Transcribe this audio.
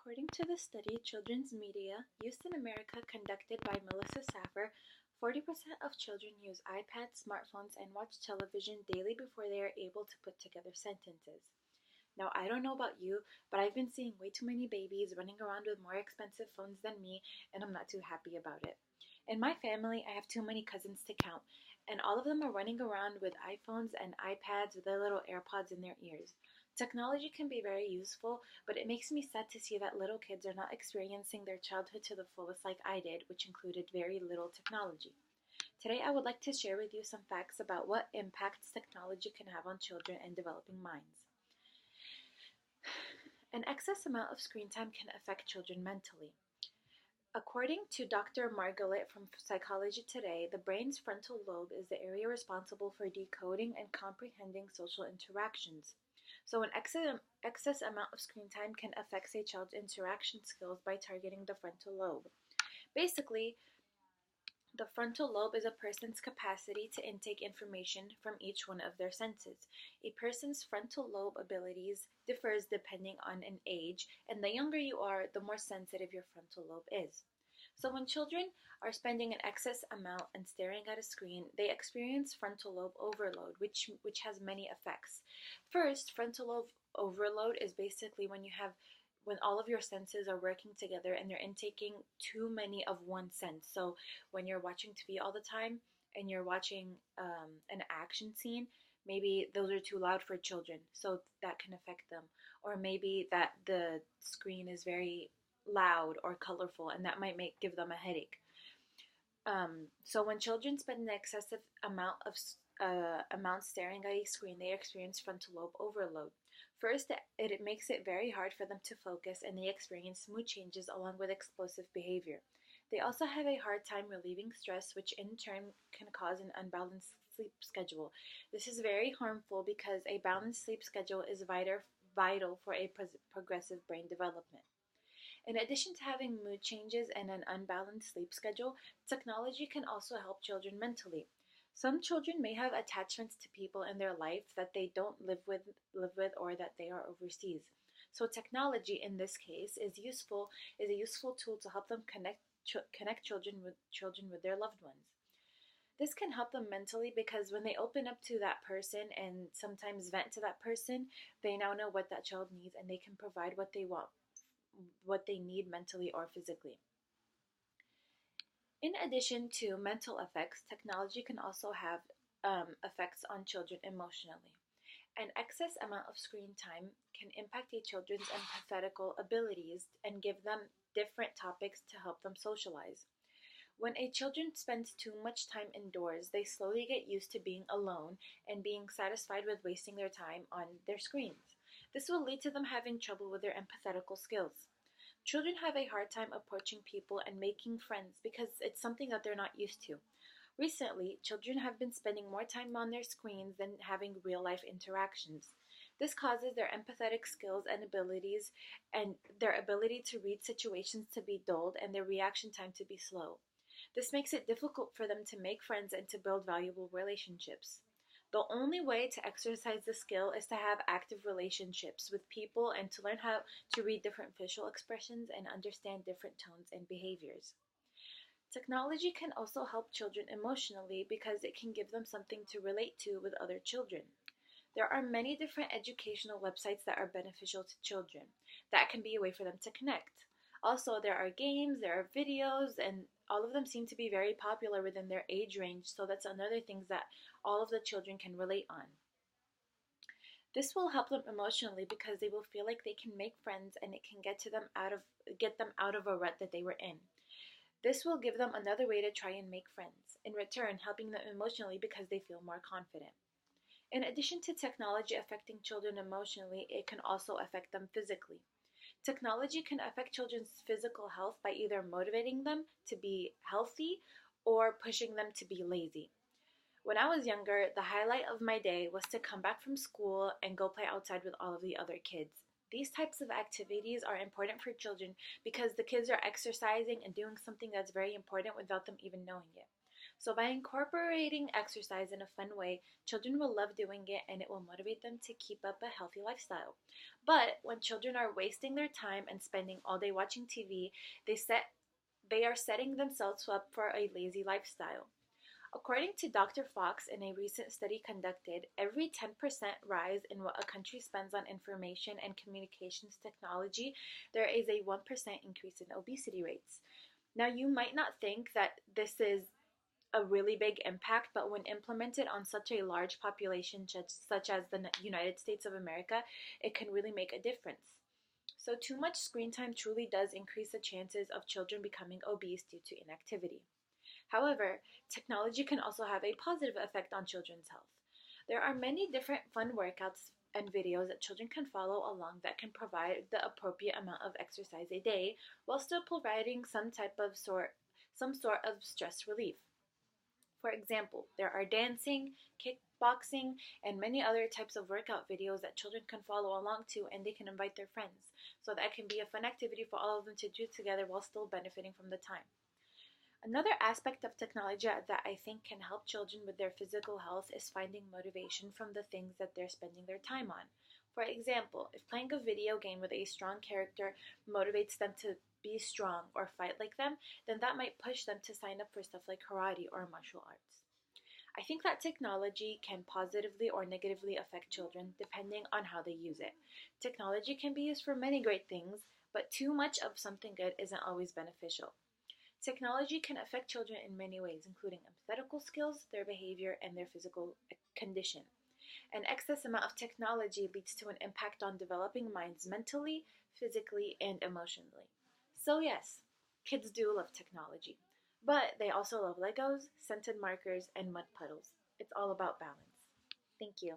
According to the study Children's Media Use in America conducted by Melissa Saffer, 40% of children use iPads, smartphones, and watch television daily before they are able to put together sentences. Now, I don't know about you, but I've been seeing way too many babies running around with more expensive phones than me, and I'm not too happy about it. In my family, I have too many cousins to count, and all of them are running around with iPhones and iPads with their little AirPods in their ears. Technology can be very useful, but it makes me sad to see that little kids are not experiencing their childhood to the fullest like I did, which included very little technology. Today, I would like to share with you some facts about what impacts technology can have on children and developing minds. An excess amount of screen time can affect children mentally. According to Dr. Margalit from Psychology Today, the brain's frontal lobe is the area responsible for decoding and comprehending social interactions. So an excess amount of screen time can affect a child's interaction skills by targeting the frontal lobe. Basically, the frontal lobe is a person's capacity to intake information from each one of their senses. A person's frontal lobe abilities differs depending on an age, and the younger you are, the more sensitive your frontal lobe is. So when children are spending an excess amount and staring at a screen, they experience frontal lobe overload, which has many effects. First, frontal lobe overload is basically when all of your senses are working together and you're intaking too many of one sense. So when you're watching TV all the time and you're watching an action scene, maybe those are too loud for children, so that can affect them. Or maybe that the screen is very loud or colorful, and that might give them a headache. So when children spend an excessive amount staring at a screen, they experience frontal lobe overload. First, it makes it very hard for them to focus, and they experience mood changes along with explosive behavior. They also have a hard time relieving stress, which in turn can cause an unbalanced sleep schedule. This is very harmful because a balanced sleep schedule is vital for a progressive brain development. In addition to having mood changes and an unbalanced sleep schedule, technology can also help children mentally. Some children may have attachments to people in their life that they don't live with or that they are overseas. So technology in this case is a useful tool to help them connect children with their loved ones. This can help them mentally because when they open up to that person and sometimes vent to that person, they now know what that child needs and they can provide what they need mentally or physically. In addition to mental effects, technology can also have effects on children emotionally. An excess amount of screen time can impact a children's empathetical abilities and give them different topics to help them socialize. When a child spends too much time indoors, they slowly get used to being alone and being satisfied with wasting their time on their screens. This will lead to them having trouble with their empathetical skills. Children have a hard time approaching people and making friends because it's something that they're not used to. Recently, children have been spending more time on their screens than having real-life interactions. This causes their empathetic skills and abilities and their ability to read situations to be dulled and their reaction time to be slow. This makes it difficult for them to make friends and to build valuable relationships. The only way to exercise the skill is to have active relationships with people and to learn how to read different facial expressions and understand different tones and behaviors. Technology can also help children emotionally because it can give them something to relate to with other children. There are many different educational websites that are beneficial to children. That can be a way for them to connect. Also, there are games, there are videos, and all of them seem to be very popular within their age range, so that's another thing that all of the children can relate on. This will help them emotionally because they will feel like they can make friends and it can get them out of a rut that they were in. This will give them another way to try and make friends, in return helping them emotionally because they feel more confident. In addition to technology affecting children emotionally, it can also affect them physically. Technology can affect children's physical health by either motivating them to be healthy or pushing them to be lazy. When I was younger, the highlight of my day was to come back from school and go play outside with all of the other kids. These types of activities are important for children because the kids are exercising and doing something that's very important without them even knowing it. So by incorporating exercise in a fun way, children will love doing it and it will motivate them to keep up a healthy lifestyle. But when children are wasting their time and spending all day watching TV, they are setting themselves up for a lazy lifestyle. According to Dr. Fox, in a recent study conducted, every 10% rise in what a country spends on information and communications technology, there is a 1% increase in obesity rates. Now, you might not think that this is a really big impact, but when implemented on such a large population such as the United States of America, it can really make a difference. So, too much screen time truly does increase the chances of children becoming obese due to inactivity. However, technology can also have a positive effect on children's health. There are many different fun workouts and videos that children can follow along that can provide the appropriate amount of exercise a day while still providing some sort of stress relief. For example, there are dancing, kickboxing, and many other types of workout videos that children can follow along to and they can invite their friends. So that can be a fun activity for all of them to do together while still benefiting from the time. Another aspect of technology that I think can help children with their physical health is finding motivation from the things that they're spending their time on. For example, if playing a video game with a strong character motivates them to be strong or fight like them, then that might push them to sign up for stuff like karate or martial arts. I think that technology can positively or negatively affect children depending on how they use it. Technology can be used for many great things, but too much of something good isn't always beneficial. Technology can affect children in many ways, including empathetical skills, their behavior, and their physical condition. An excess amount of technology leads to an impact on developing minds mentally, physically, and emotionally. So, yes, kids do love technology, but they also love Legos, scented markers, and mud puddles. It's all about balance. Thank you.